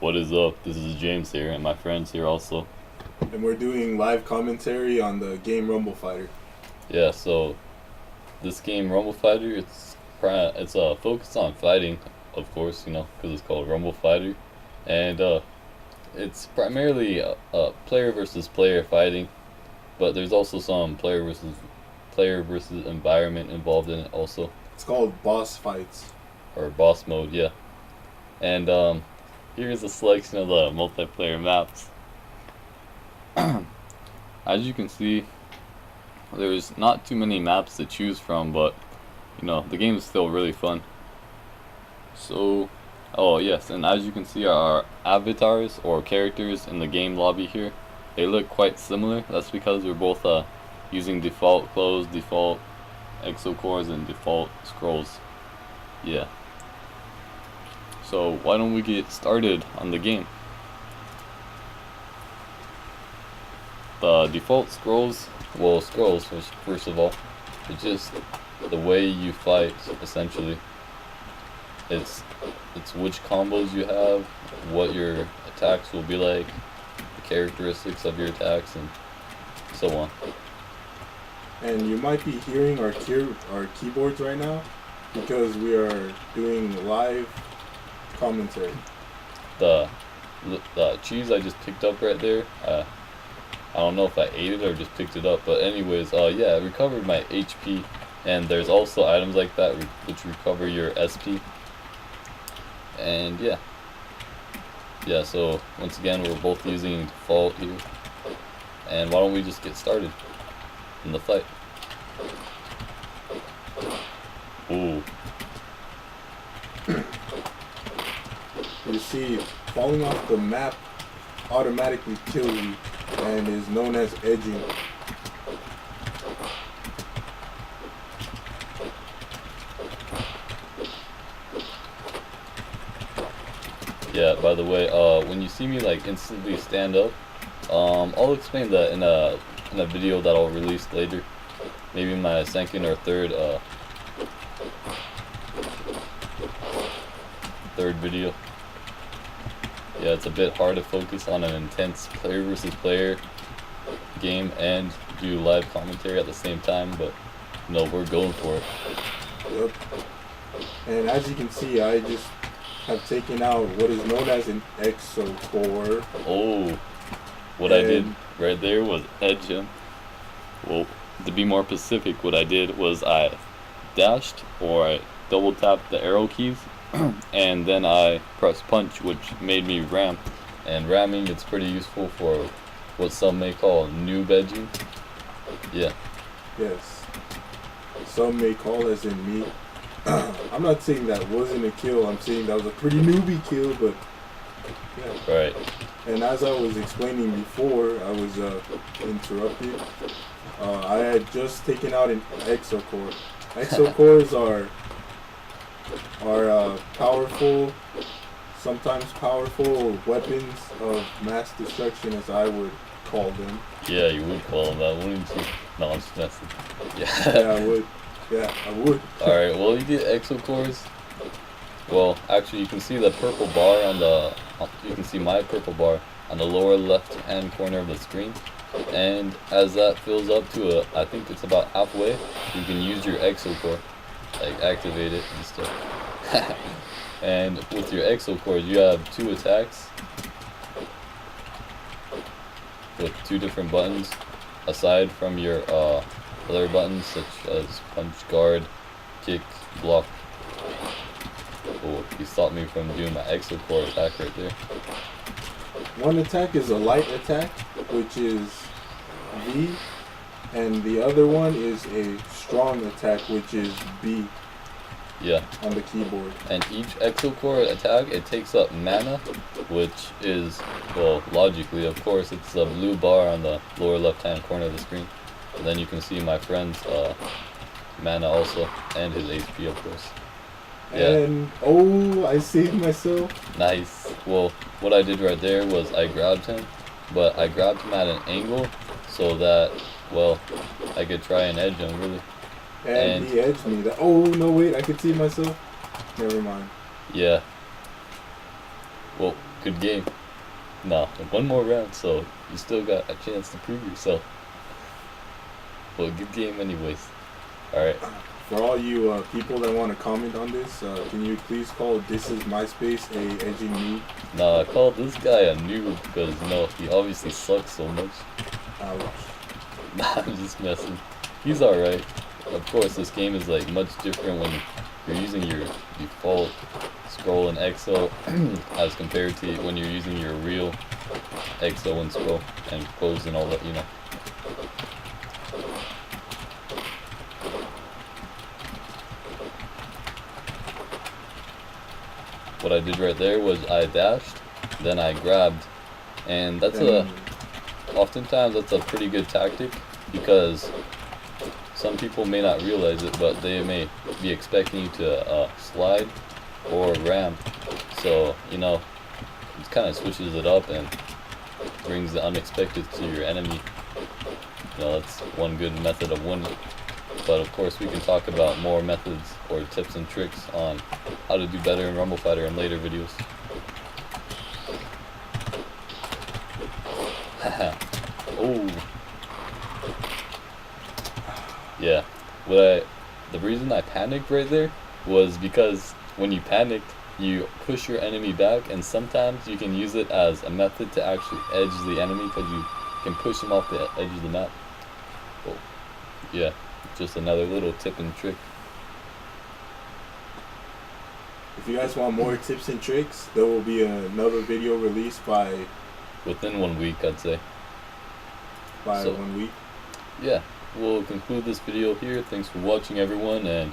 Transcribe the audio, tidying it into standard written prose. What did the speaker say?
What is up? This is James here, and my friends here also. And we're doing live commentary on the game Rumble Fighter. Yeah, so this game Rumble Fighter, it's focused on fighting, of course, because it's called Rumble Fighter, and it's primarily player versus player fighting, but there's also some player versus environment involved in it also, It's called Boss Fights. or boss mode, yeah. And here's a selection of the multiplayer maps. As you can see, there's not too many maps to choose from, but the game is still really fun. So, oh yes, and as you can see, our avatars or characters in the game lobby here, they look quite similar. That's because we're both using default clothes, default exocores, and default scrolls. Yeah. So why don't we get started on the game? The default scrolls, first of all, it's just the way you fight, essentially. It's which combos you have, what your attacks will be like, the characteristics of your attacks, and so on. And you might be hearing our keyboards right now because we are doing live commentary. The cheese I just picked up right there, I don't know if I ate it or just picked it up, but anyways, yeah, I recovered my HP, and there's also items like that which recover your SP. And yeah, so once again, we're both using default here, and why don't we just get started in the fight? Ooh. You see, falling off the map automatically kills you and is known as edging. Yeah, by the way, when you see me like instantly stand up, I'll explain that in a video that I'll release later, maybe my second or third video. Yeah, it's a bit hard to focus on an intense player versus player game and do live commentary at the same time, but we're going for it. Yep. And as you can see, I just have taken out what is known as an exocore. Oh, what I did right there was edge him. Well, to be more specific, what I did was I dashed, or I double tapped the arrow keys, and then I pressed punch, which made me ram. And ramming, it's pretty useful for what some may call noob edging. Yeah. Yes. Some may call, as in me. I'm not saying that wasn't a kill. I'm saying that was a pretty newbie kill, but yeah. Right. And as I was explaining before, I was interrupted. I had just taken out an exocore. Exocores are powerful, sometimes powerful weapons of mass destruction, as I would call them. Yeah, you would call them that, wouldn't you? No, I'm just messing. Yeah, I would. Yeah, I would. Alright, well, you get exocores. Well, actually, you can see the purple bar you can see my purple bar on the lower left-hand corner of the screen. And as that fills up to I think it's about halfway, you can use your exocore, like activate it and stuff. And with your exocores, you have 2 attacks with 2 different buttons, aside from your other buttons such as punch, guard, kick, block. Oh, he stopped me from doing my exocore attack right there. One attack is a light attack, which is V, and the other one is a strong attack, which is B. Yeah. On the keyboard. And each exocore attack, it takes up mana, which is, well, logically, of course, it's a blue bar on the lower left-hand corner of the screen. And then you can see my friend's mana also, and his HP, of course. Yeah. And, oh, I saved myself. Nice. Well, what I did right there was I grabbed him, but I grabbed him at an angle so that, well, I could try and edge him, really. And he edged me. Oh, no, wait, I could see myself. Never mind. Yeah. Well, Good game. No, one more round, so you still got a chance to prove yourself. Well, good game anyways. Alright. For all you people that want to comment on this, can you please call This Is MySpace a edgy noob? Nah, I called this guy a noob because, you know, he obviously sucks so much. Ouch. Nah, I'm just messing. He's alright. Of course, this game is like much different when you're using your default scroll and XO as compared to when you're using your real XO and scroll and close and all that, you know. What I did right there was I dashed, then I grabbed, and oftentimes that's a pretty good tactic because some people may not realize it, but they may be expecting you to slide or ram. So, you know, it kind of switches it up and brings the unexpected to your enemy. You know, that's one good method of winning. But of course, we can talk about more methods or tips and tricks on how to do better in Rumble Fighter in later videos. Oh. Yeah. The reason I panicked right there was because when you panicked, you push your enemy back, and sometimes you can use it as a method to actually edge the enemy because you can push them off the edge of the map. Oh. Yeah. Just another little tip and trick. If you guys want more tips and tricks, there will be another video released by Within 1 week, I'd say. 1 week. Yeah, we'll conclude this video here. Thanks for watching, everyone, and